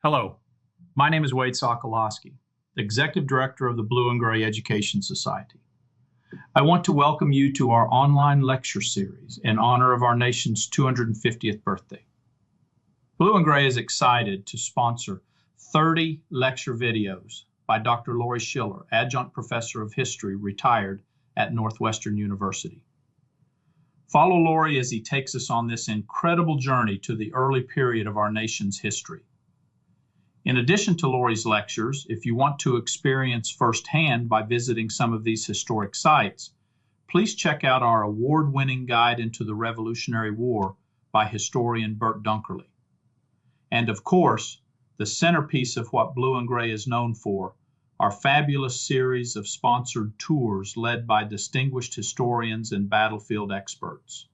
Hello, my name is Wade Sokolowski, Executive Director of the Blue and Gray Education Society. I want to welcome you to our online lecture series in honor of our nation's 250th birthday. Blue and Gray is excited to sponsor 30 lecture videos by Dr. Laurie Schiller, Adjunct Professor of History, retired at Northwestern University. Follow Laurie as he takes us on this incredible journey to the early period of our nation's history. In addition to Laurie's lectures, if you want to experience firsthand by visiting some of these historic sites, please check out our award-winning Guide into the Revolutionary War by historian Burt Dunkerley. And of course, the centerpiece of what Blue and Gray is known for, our fabulous series of sponsored tours led by distinguished historians and battlefield experts.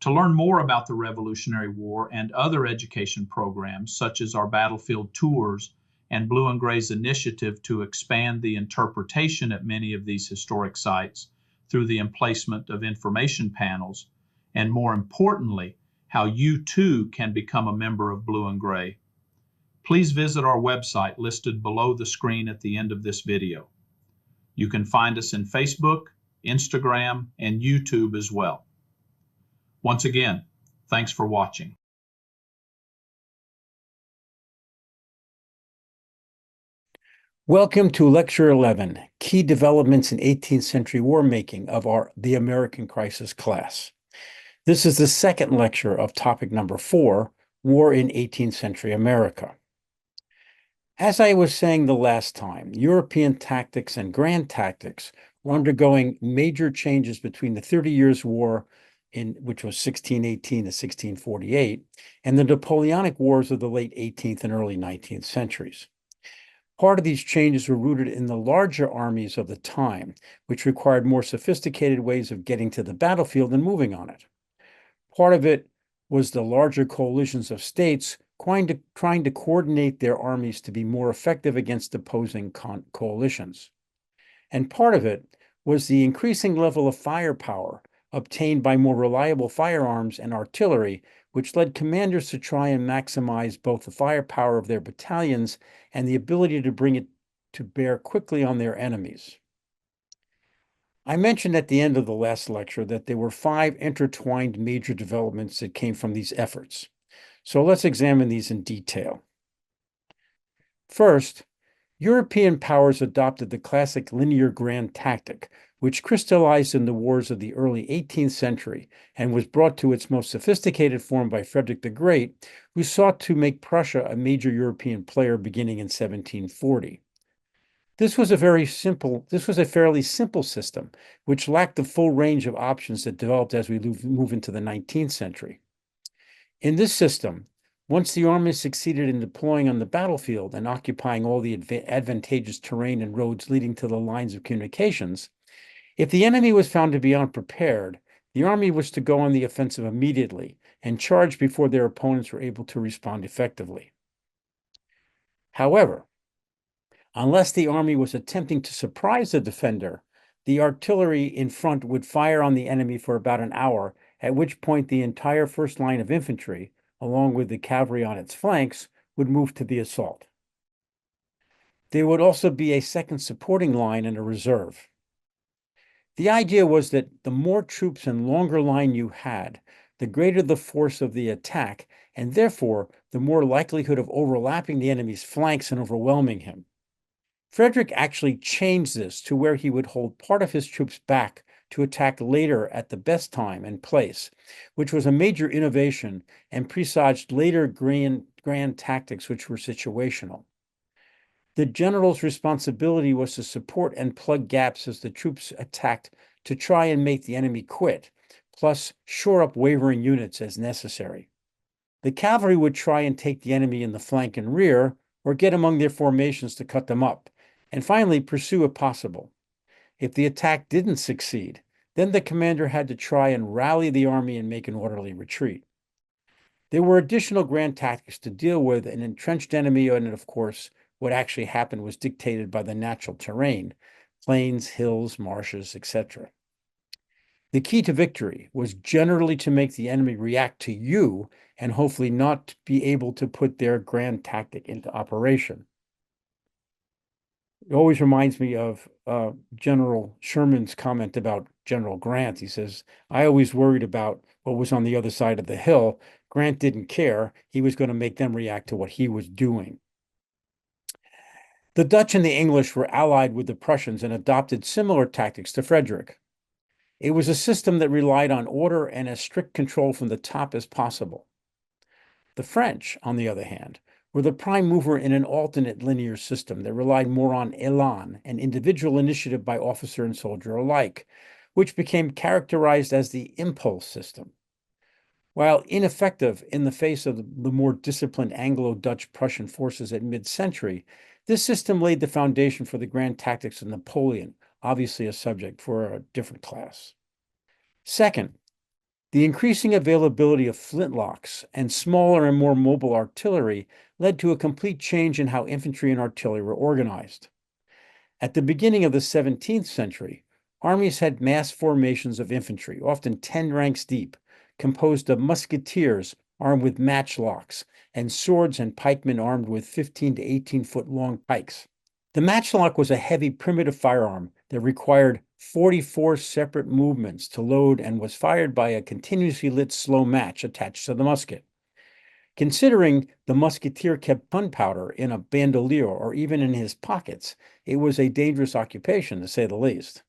To learn more about the Revolutionary War and other education programs, such as our battlefield tours and Blue and Gray's initiative to expand the interpretation at many of these historic sites through the emplacement of information panels, and more importantly, how you too can become a member of Blue and Gray, please visit our website listed below the screen at the end of this video. You can find us in Facebook, Instagram, and YouTube as well. Once again, thanks for watching. Welcome to Lecture 11, Key Developments in 18th Century War Making of the American Crisis class. This is the second lecture of topic number 4, War in 18th Century America. As I was saying the last time, European tactics and grand tactics were undergoing major changes between the 30 Years' War, which was 1618 to 1648, and the Napoleonic Wars of the late 18th and early 19th centuries. Part of these changes were rooted in the larger armies of the time, which required more sophisticated ways of getting to the battlefield and moving on it. Part of it was the larger coalitions of states trying to coordinate their armies to be more effective against opposing coalitions. And part of it was the increasing level of firepower obtained by more reliable firearms and artillery, which led commanders to try and maximize both the firepower of their battalions and the ability to bring it to bear quickly on their enemies. I mentioned at the end of the last lecture that there were 5 intertwined major developments that came from these efforts. So let's examine these in detail. First, European powers adopted the classic linear grand tactic, which crystallized in the wars of the early 18th century and was brought to its most sophisticated form by Frederick the Great, who sought to make Prussia a major European player beginning in 1740. This was a fairly simple system, which lacked the full range of options that developed as we move into the 19th century. In this system, once the army succeeded in deploying on the battlefield and occupying all the advantageous terrain and roads leading to the lines of communications, if the enemy was found to be unprepared, the army was to go on the offensive immediately and charge before their opponents were able to respond effectively. However, unless the army was attempting to surprise the defender, the artillery in front would fire on the enemy for about an hour, at which point the entire first line of infantry, along with the cavalry on its flanks, would move to the assault. There would also be a second supporting line and a reserve. The idea was that the more troops and longer line you had, the greater the force of the attack, and therefore the more likelihood of overlapping the enemy's flanks and overwhelming him. Frederick actually changed this to where he would hold part of his troops back to attack later at the best time and place, which was a major innovation and presaged later grand tactics which were situational. The general's responsibility was to support and plug gaps as the troops attacked to try and make the enemy quit, plus shore up wavering units as necessary. The cavalry would try and take the enemy in the flank and rear, or get among their formations to cut them up, and finally pursue if possible. If the attack didn't succeed, then the commander had to try and rally the army and make an orderly retreat. There were additional grand tactics to deal with an entrenched enemy, and of course, what actually happened was dictated by the natural terrain, plains, hills, marshes, etc. The key to victory was generally to make the enemy react to you and hopefully not be able to put their grand tactic into operation. It always reminds me of General Sherman's comment about General Grant. He says, I always worried about what was on the other side of the hill. Grant didn't care. He was going to make them react to what he was doing. The Dutch and the English were allied with the Prussians and adopted similar tactics to Frederick. It was a system that relied on order and as strict control from the top as possible. The French, on the other hand, were the prime mover in an alternate linear system that relied more on élan and individual initiative by officer and soldier alike, which became characterized as the impulse system. While ineffective in the face of the more disciplined Anglo-Dutch-Prussian forces at mid-century, this system laid the foundation for the grand tactics of Napoleon, obviously a subject for a different class. Second, the increasing availability of flintlocks and smaller and more mobile artillery led to a complete change in how infantry and artillery were organized. At the beginning of the 17th century, armies had mass formations of infantry, often 10 ranks deep, composed of musketeers armed with matchlocks and swords and pikemen armed with 15 to 18-foot long pikes. The matchlock was a heavy primitive firearm that required 44 separate movements to load and was fired by a continuously lit slow match attached to the musket. Considering the musketeer kept gunpowder in a bandolier or even in his pockets, it was a dangerous occupation, to say the least.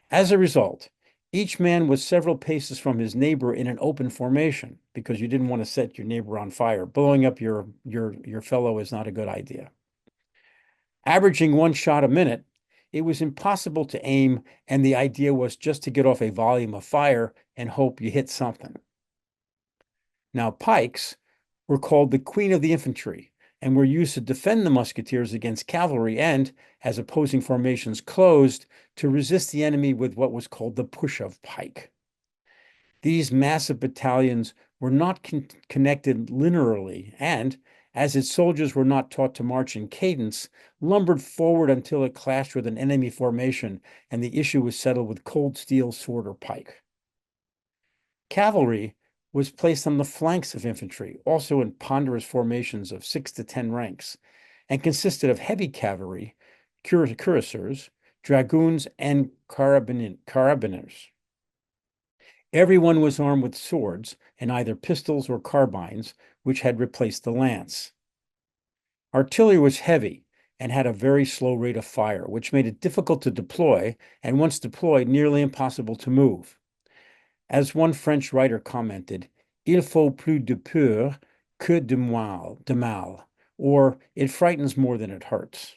As a result, each man was several paces from his neighbor in an open formation because you didn't want to set your neighbor on fire. Blowing up your fellow is not a good idea. Averaging one shot a minute, it was impossible to aim, and the idea was just to get off a volume of fire and hope you hit something. Now, pikes were called the queen of the infantry and were used to defend the musketeers against cavalry and, as opposing formations closed, to resist the enemy with what was called the push of pike. These massive battalions were not connected linearly and, as its soldiers were not taught to march in cadence, lumbered forward until it clashed with an enemy formation and the issue was settled with cold steel, sword, or pike. Cavalry was placed on the flanks of infantry, also in ponderous formations of 6 to 10 ranks, and consisted of heavy cavalry, cuirassiers, dragoons, and carabiners. Everyone was armed with swords and either pistols or carbines, which had replaced the lance. Artillery was heavy and had a very slow rate of fire, which made it difficult to deploy, and once deployed, nearly impossible to move. As one French writer commented, "Il faut plus de peur que de mal," or "it frightens more than it hurts."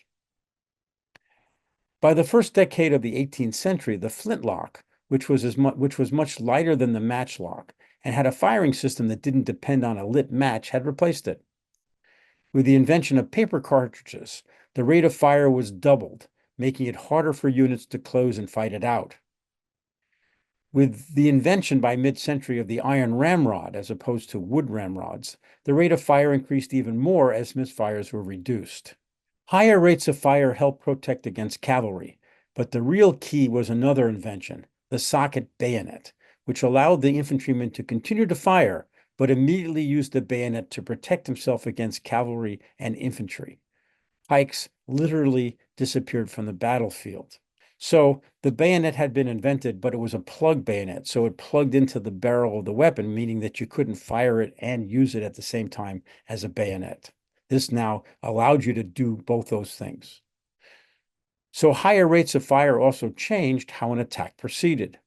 By the first decade of the 18th century, the flintlock, which was much lighter than the matchlock and had a firing system that didn't depend on a lit match, had replaced it. With the invention of paper cartridges, the rate of fire was doubled, making it harder for units to close and fight it out. With the invention by mid-century of the iron ramrod as opposed to wood ramrods, the rate of fire increased even more as misfires were reduced. Higher rates of fire helped protect against cavalry, but the real key was another invention, the socket bayonet, which allowed the infantryman to continue to fire, but immediately used the bayonet to protect himself against cavalry and infantry. Pikes literally disappeared from the battlefield. So the bayonet had been invented, but it was a plug bayonet, so it plugged into the barrel of the weapon, meaning that you couldn't fire it and use it at the same time as a bayonet. This now allowed you to do both those things. So higher rates of fire also changed how an attack proceeded.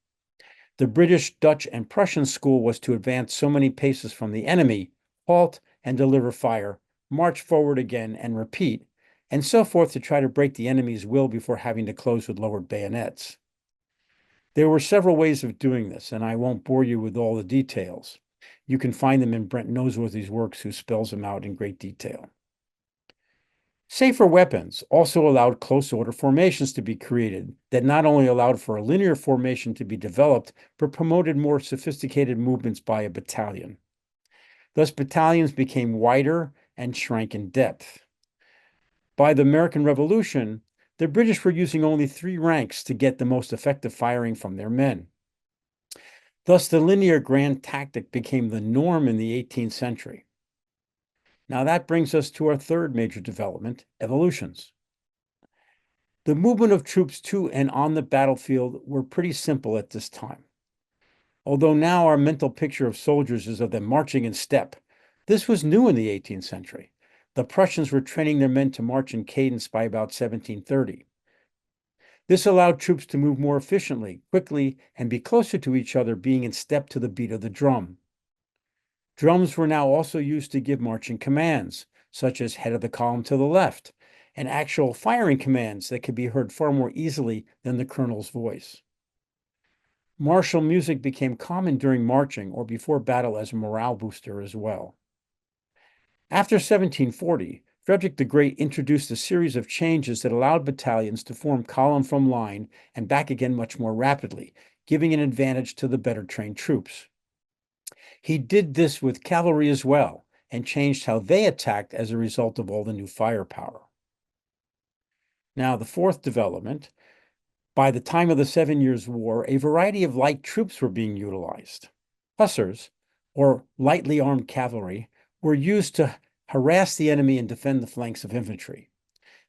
The British, Dutch, and Prussian school was to advance so many paces from the enemy, halt and deliver fire, march forward again and repeat, and so forth to try to break the enemy's will before having to close with lowered bayonets. There were several ways of doing this, and I won't bore you with all the details. You can find them in Brent Noseworthy's works, who spells them out in great detail. Safer weapons also allowed close order formations to be created that not only allowed for a linear formation to be developed, but promoted more sophisticated movements by a battalion. Thus, battalions became wider and shrank in depth. By the American Revolution, the British were using only 3 ranks to get the most effective firing from their men. Thus, the linear grand tactic became the norm in the 18th century. Now that brings us to our third major development, evolutions. The movement of troops to and on the battlefield were pretty simple at this time. Although now our mental picture of soldiers is of them marching in step, this was new in the 18th century. The Prussians were training their men to march in cadence by about 1730. This allowed troops to move more efficiently, quickly, and be closer to each other, being in step to the beat of the drum. Drums were now also used to give marching commands, such as head of the column to the left, and actual firing commands that could be heard far more easily than the colonel's voice. Martial music became common during marching or before battle as a morale booster as well. After 1740, Frederick the Great introduced a series of changes that allowed battalions to form column from line and back again much more rapidly, giving an advantage to the better trained troops. He did this with cavalry as well, and changed how they attacked as a result of all the new firepower. Now, the fourth development, by the time of the 7 Years' War, a variety of light troops were being utilized. Hussars, or lightly armed cavalry, were used to harass the enemy and defend the flanks of infantry.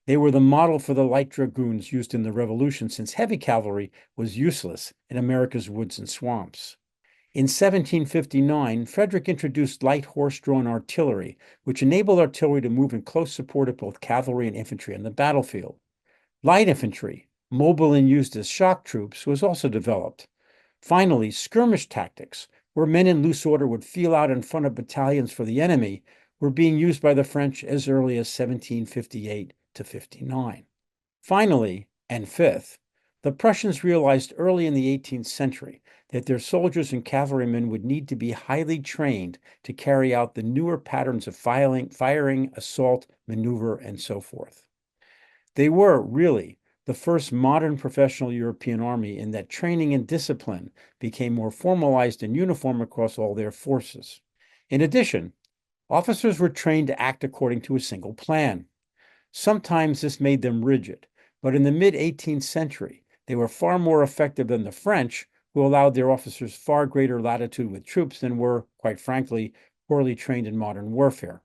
They were the model for the light dragoons used in the Revolution, since heavy cavalry was useless in America's woods and swamps. In 1759, Frederick introduced light horse-drawn artillery, which enabled artillery to move in close support of both cavalry and infantry on the battlefield. Light infantry, mobile and used as shock troops, was also developed. Finally, skirmish tactics, where men in loose order would feel out in front of battalions for the enemy, were being used by the French as early as 1758 to 59. Finally, and fifth, the Prussians realized early in the 18th century that their soldiers and cavalrymen would need to be highly trained to carry out the newer patterns of firing, assault, maneuver, and so forth. They were, really, the first modern professional European army in that training and discipline became more formalized and uniform across all their forces. In addition, officers were trained to act according to a single plan. Sometimes this made them rigid, but in the mid-18th century, they were far more effective than the French, who allowed their officers far greater latitude with troops than were, quite frankly, poorly trained in modern warfare.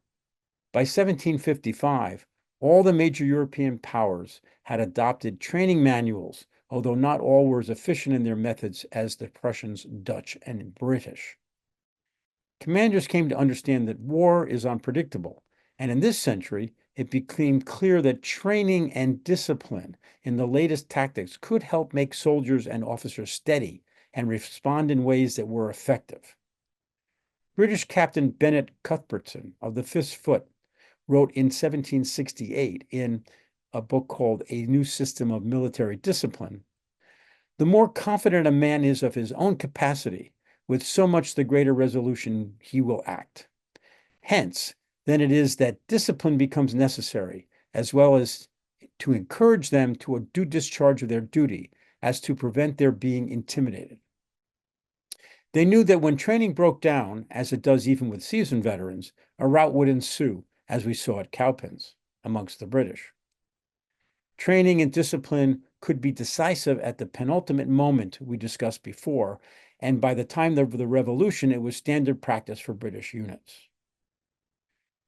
By 1755, all the major European powers had adopted training manuals, although not all were as efficient in their methods as the Prussians, Dutch, and British. Commanders came to understand that war is unpredictable, and in this century, it became clear that training and discipline in the latest tactics could help make soldiers and officers steady and respond in ways that were effective. British Captain Bennett Cuthbertson of the 5th Foot wrote in 1768 in a book called A New System of Military Discipline, "The more confident a man is of his own capacity, with so much the greater resolution he will act. Hence, then it is that discipline becomes necessary, as well as to encourage them to a due discharge of their duty, as to prevent their being intimidated." They knew that when training broke down, as it does even with seasoned veterans, a rout would ensue, as we saw at Cowpens, amongst the British. Training and discipline could be decisive at the penultimate moment we discussed before, and by the time of the Revolution, it was standard practice for British units.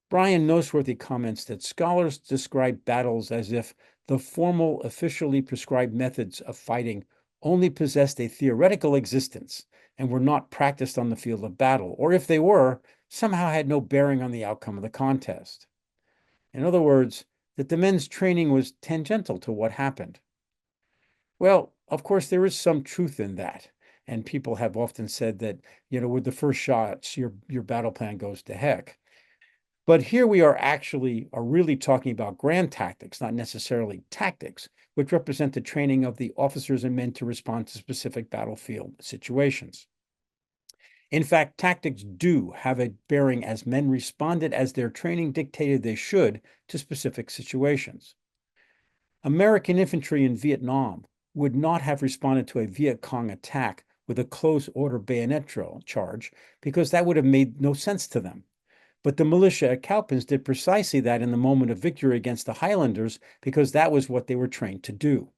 Brian Noseworthy comments that scholars describe battles as if the formal, officially prescribed methods of fighting only possessed a theoretical existence and were not practiced on the field of battle, or if they were, somehow had no bearing on the outcome of the contest. In other words, that the men's training was tangential to what happened. Well, of course, there is some truth in that, and people have often said that, with the first shots, your battle plan goes to heck. But here we are really talking about grand tactics, not necessarily tactics, which represent the training of the officers and men to respond to specific battlefield situations. In fact, tactics do have a bearing as men responded as their training dictated they should to specific situations. American infantry in Vietnam would not have responded to a Viet Cong attack with a close order bayonet charge because that would have made no sense to them. But the militia at Cowpens did precisely that in the moment of victory against the Highlanders because that was what they were trained to do.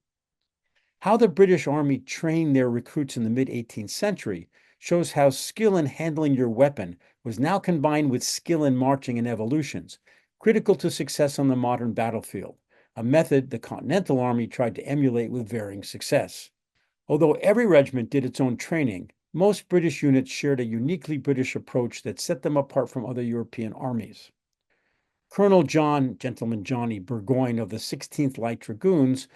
How the British Army trained their recruits in the mid-18th century shows how skill in handling your weapon was now combined with skill in marching and evolutions, critical to success on the modern battlefield, a method the Continental Army tried to emulate with varying success. Although every regiment did its own training, most British units shared a uniquely British approach that set them apart from other European armies. Colonel Gentleman Johnny Burgoyne of the 16th Light Dragoons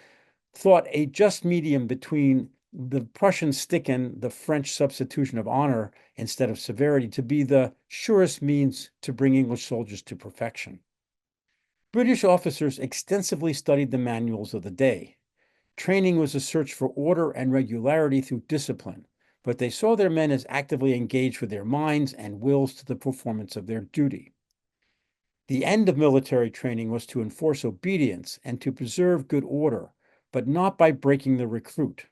thought a just medium between the Prussian stick and the French substitution of honor instead of severity to be the surest means to bring English soldiers to perfection. British officers extensively studied the manuals of the day. Training was a search for order and regularity through discipline, but they saw their men as actively engaged with their minds and wills to the performance of their duty. The end of military training was to enforce obedience and to preserve good order, but not by breaking the recruit.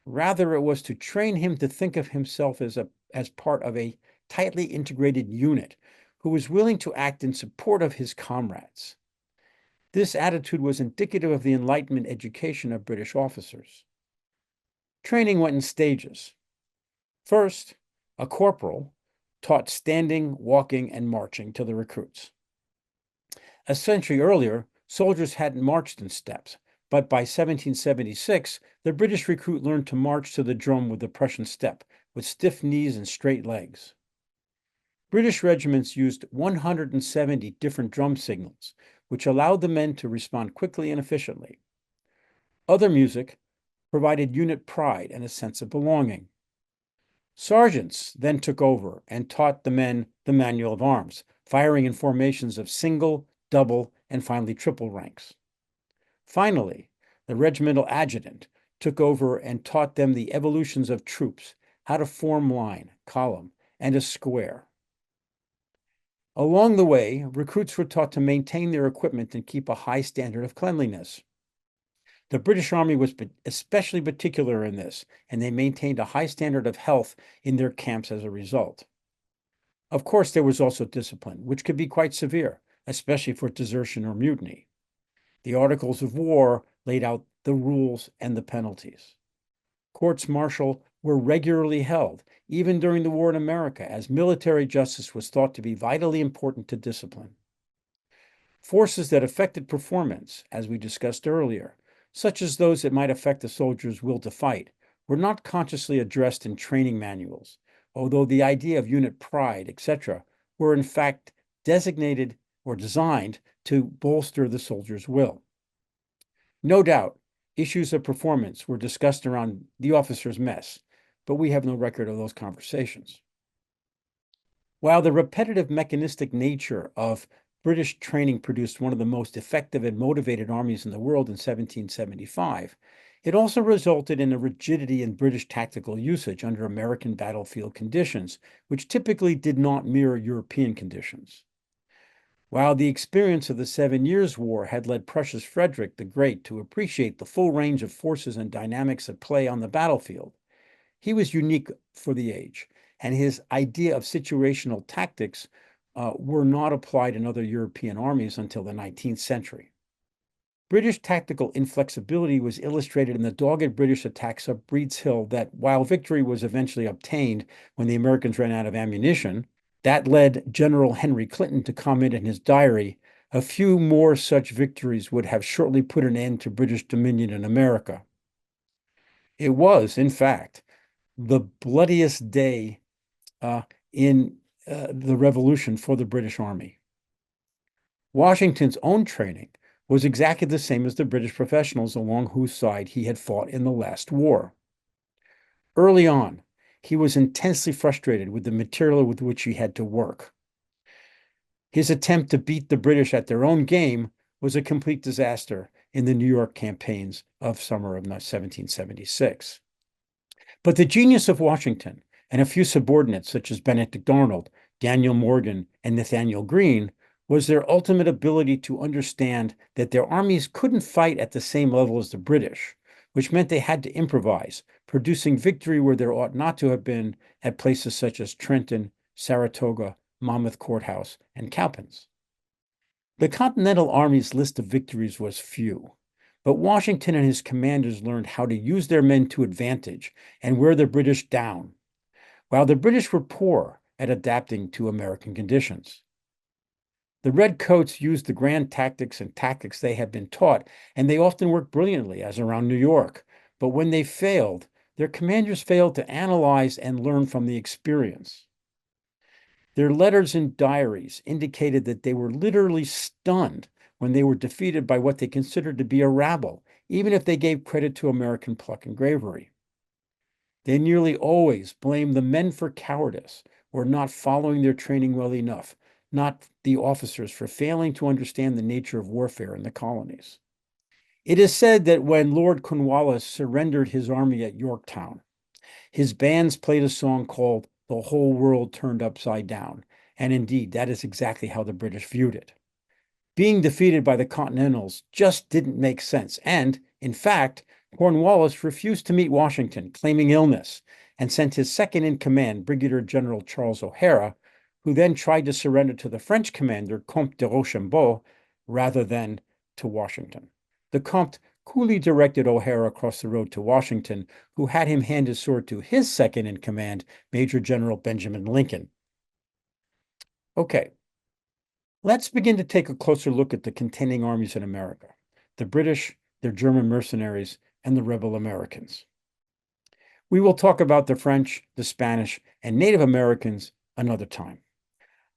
Rather, it was to train him to think of himself as part of a tightly integrated unit who was willing to act in support of his comrades. This attitude was indicative of the Enlightenment education of British officers. Training went in stages. First, a corporal taught standing, walking, and marching to the recruits. A century earlier, soldiers hadn't marched in steps, but by 1776, the British recruit learned to march to the drum with the Prussian step, with stiff knees and straight legs. British regiments used 170 different drum signals, which allowed the men to respond quickly and efficiently. Other music provided unit pride and a sense of belonging. Sergeants then took over and taught the men the manual of arms, firing in formations of single, double, and finally triple ranks. Finally, the regimental adjutant took over and taught them the evolutions of troops, how to form line, column, and a square. Along the way, recruits were taught to maintain their equipment and keep a high standard of cleanliness. The British Army was especially particular in this, and they maintained a high standard of health in their camps as a result. Of course, there was also discipline, which could be quite severe, especially for desertion or mutiny. The Articles of War laid out the rules and the penalties. Courts martial were regularly held, even during the war in America, as military justice was thought to be vitally important to discipline. Forces that affected performance, as we discussed earlier, such as those that might affect the soldier's will to fight, were not consciously addressed in training manuals, although the idea of unit pride, etc., were in fact designated or designed to bolster the soldier's will. No doubt, issues of performance were discussed around the officer's mess, but we have no record of those conversations. While the repetitive mechanistic nature of British training produced one of the most effective and motivated armies in the world in 1775, it also resulted in a rigidity in British tactical usage under American battlefield conditions, which typically did not mirror European conditions. While the experience of the 7 Years' War had led Prussia's Frederick the Great to appreciate the full range of forces and dynamics at play on the battlefield, he was unique for the age, and his idea of situational tactics were not applied in other European armies until the 19th century. British tactical inflexibility was illustrated in the dogged British attacks of Breed's Hill that, while victory was eventually obtained when the Americans ran out of ammunition, that led General Henry Clinton to comment in his diary, "A few more such victories would have shortly put an end to British dominion in America." It was, in fact, the bloodiest day in the Revolution for the British Army. Washington's own training was exactly the same as the British professionals along whose side he had fought in the last war. Early on, he was intensely frustrated with the material with which he had to work. His attempt to beat the British at their own game was a complete disaster in the New York campaigns of summer of 1776. But the genius of Washington and a few subordinates such as Benedict Arnold, Daniel Morgan, and Nathaniel Greene was their ultimate ability to understand that their armies couldn't fight at the same level as the British, which meant they had to improvise, producing victory where there ought not to have been at places such as Trenton, Saratoga, Monmouth Courthouse, and Cowpens. The Continental Army's list of victories was few, but Washington and his commanders learned how to use their men to advantage and wear the British down. while the British were poor at adapting to American conditions. The Redcoats used the grand tactics and tactics they had been taught, and they often worked brilliantly, as around New York. But when they failed, their commanders failed to analyze and learn from the experience. Their letters and diaries indicated that they were literally stunned when they were defeated by what they considered to be a rabble, even if they gave credit to American pluck and bravery. They nearly always blamed the men for cowardice or not following their training well enough, not the officers for failing to understand the nature of warfare in the colonies. It is said that when Lord Cornwallis surrendered his army at Yorktown, his bands played a song called "The Whole World Turned Upside Down," and indeed, that is exactly how the British viewed it. Being defeated by the Continentals just didn't make sense, and, in fact, Cornwallis refused to meet Washington, claiming illness, and sent his second-in-command, Brigadier General Charles O'Hara, who then tried to surrender to the French commander, Comte de Rochambeau, rather than to Washington. The Comte coolly directed O'Hara across the road to Washington, who had him hand his sword to his second-in-command, Major General Benjamin Lincoln. Okay, let's begin to take a closer look at the contending armies in America, the British, their German mercenaries, and the rebel Americans. We will talk about the French, the Spanish, and Native Americans another time.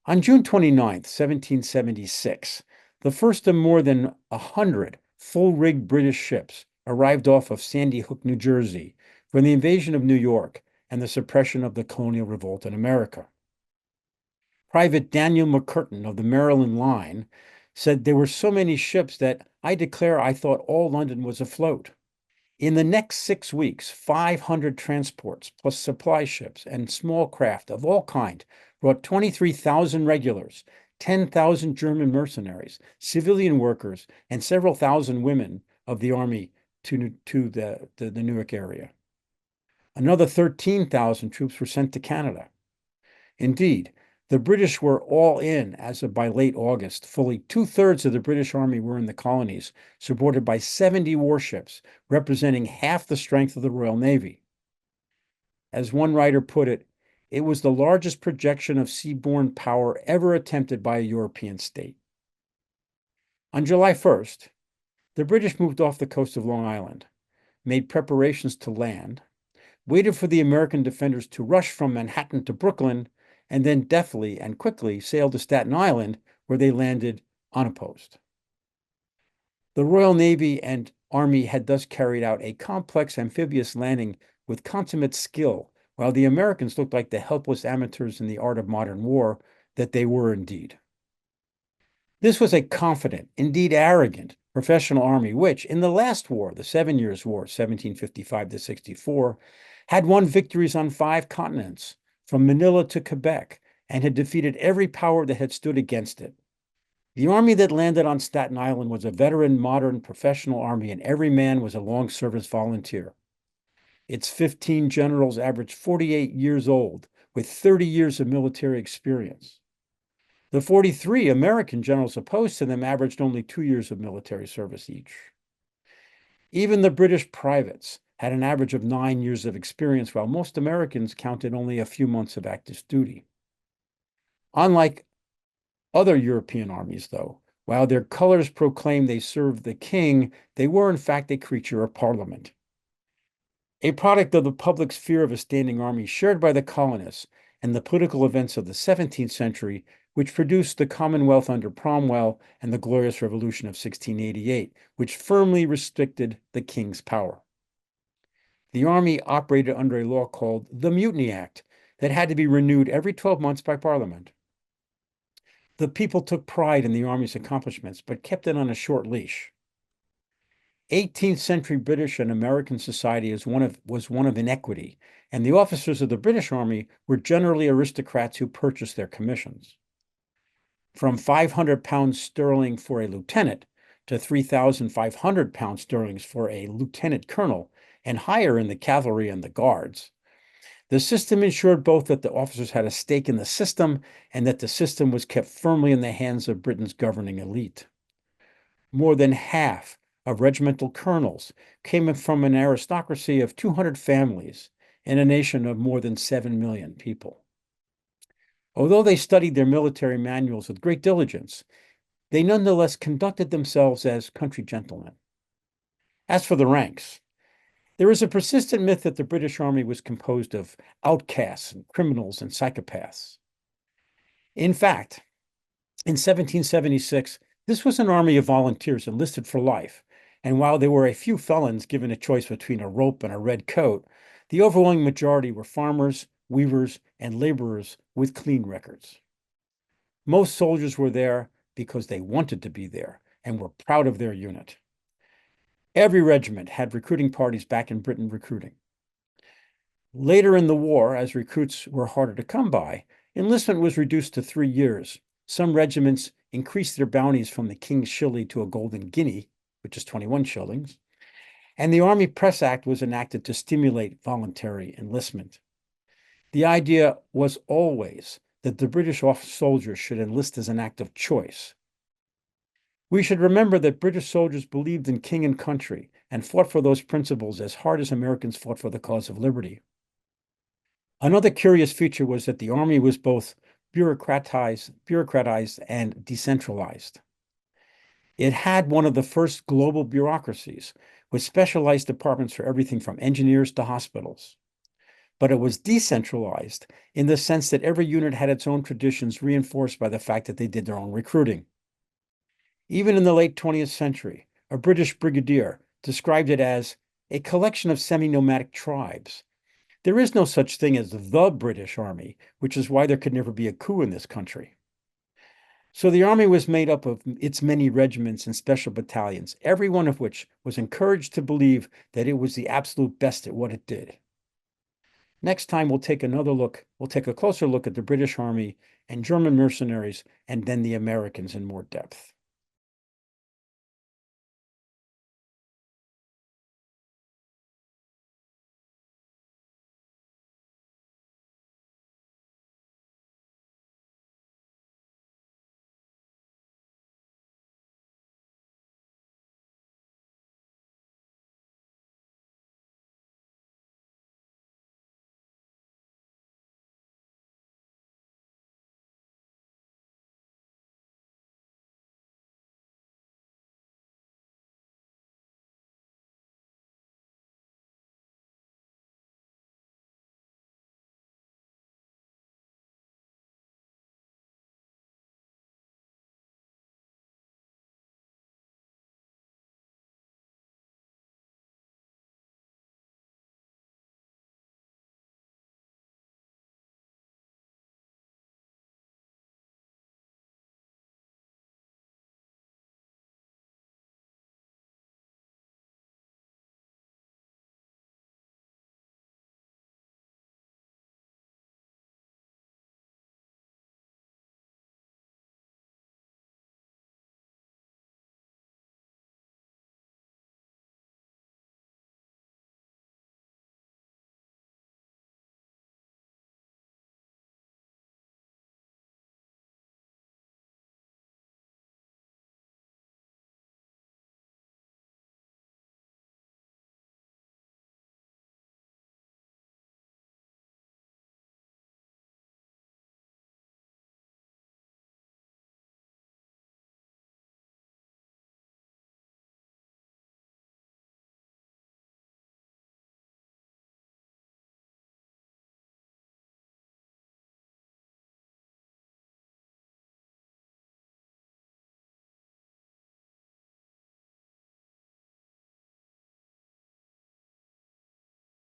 On June 29th, 1776, the first of more than 100 full-rigged British ships arrived off of Sandy Hook, New Jersey, for the invasion of New York and the suppression of the colonial revolt in America. Private Daniel McCurtain of the Maryland Line said, "There were so many ships that I declare I thought all London was afloat." In the next 6 weeks, 500 transports, plus supply ships and small craft of all kinds, brought 23,000 regulars, 10,000 German mercenaries, civilian workers, and several thousand women of the army to the Newark area. Another 13,000 troops were sent to Canada. Indeed, the British were all in as of by late August. Fully 2/3 of the British Army were in the colonies, supported by 70 warships, representing half the strength of the Royal Navy. As one writer put it, it was the largest projection of seaborne power ever attempted by a European state. On July 1st, the British moved off the coast of Long Island, made preparations to land, waited for the American defenders to rush from Manhattan to Brooklyn, and then deftly and quickly sailed to Staten Island, where they landed unopposed. The Royal Navy and Army had thus carried out a complex amphibious landing with consummate skill, while the Americans looked like the helpless amateurs in the art of modern war that they were indeed. This was a confident, indeed arrogant, professional army which, in the last war, the 7 Years' War, 1755 to 64, had won victories on 5 continents, from Manila to Quebec, and had defeated every power that had stood against it. The army that landed on Staten Island was a veteran, modern, professional army, and every man was a long-service volunteer. Its 15 generals averaged 48 years old, with 30 years of military experience. The 43 American generals opposed to them averaged only 2 years of military service each. Even the British privates had an average of 9 years of experience, while most Americans counted only a few months of active duty. Unlike other European armies, though, while their colors proclaimed they served the king, they were in fact a creature of Parliament. A product of the public's fear of a standing army shared by the colonists and the political events of the 17th century, which produced the Commonwealth under Cromwell and the Glorious Revolution of 1688, which firmly restricted the king's power. The army operated under a law called the Mutiny Act that had to be renewed every 12 months by Parliament. The people took pride in the army's accomplishments, but kept it on a short leash. 18th century British and American society was one of inequity, and the officers of the British Army were generally aristocrats who purchased their commissions. From 500 pounds sterling for a lieutenant to 3,500 pounds sterling for a lieutenant colonel, and higher in the cavalry and the guards. The system ensured both that the officers had a stake in the system and that the system was kept firmly in the hands of Britain's governing elite. More than half of regimental colonels came from an aristocracy of 200 families, in a nation of more than 7 million people. Although they studied their military manuals with great diligence, they nonetheless conducted themselves as country gentlemen. As for the ranks, there is a persistent myth that the British Army was composed of outcasts and criminals and psychopaths. In fact, in 1776, this was an army of volunteers enlisted for life, and while there were a few felons given a choice between a rope and a red coat, the overwhelming majority were farmers, weavers, and laborers with clean records. Most soldiers were there because they wanted to be there and were proud of their unit. Every regiment had recruiting parties back in Britain recruiting. Later in the war, as recruits were harder to come by, enlistment was reduced to 3 years. Some regiments increased their bounties from the king's shilling to a golden guinea, which is 21 shillings, and the Army Press Act was enacted to stimulate voluntary enlistment. The idea was always that the British soldiers should enlist as an act of choice. We should remember that British soldiers believed in king and country and fought for those principles as hard as Americans fought for the cause of liberty. Another curious feature was that the Army was both bureaucratized and decentralized. It had one of the first global bureaucracies with specialized departments for everything from engineers to hospitals. But it was decentralized in the sense that every unit had its own traditions reinforced by the fact that they did their own recruiting. Even in the late 20th century, a British brigadier described it as a collection of semi-nomadic tribes. There is no such thing as the British Army, which is why there could never be a coup in this country. So the Army was made up of its many regiments and special battalions, every one of which was encouraged to believe that it was the absolute best at what it did. Next time, we'll take a closer look at the British Army and German mercenaries, and then the Americans in more depth.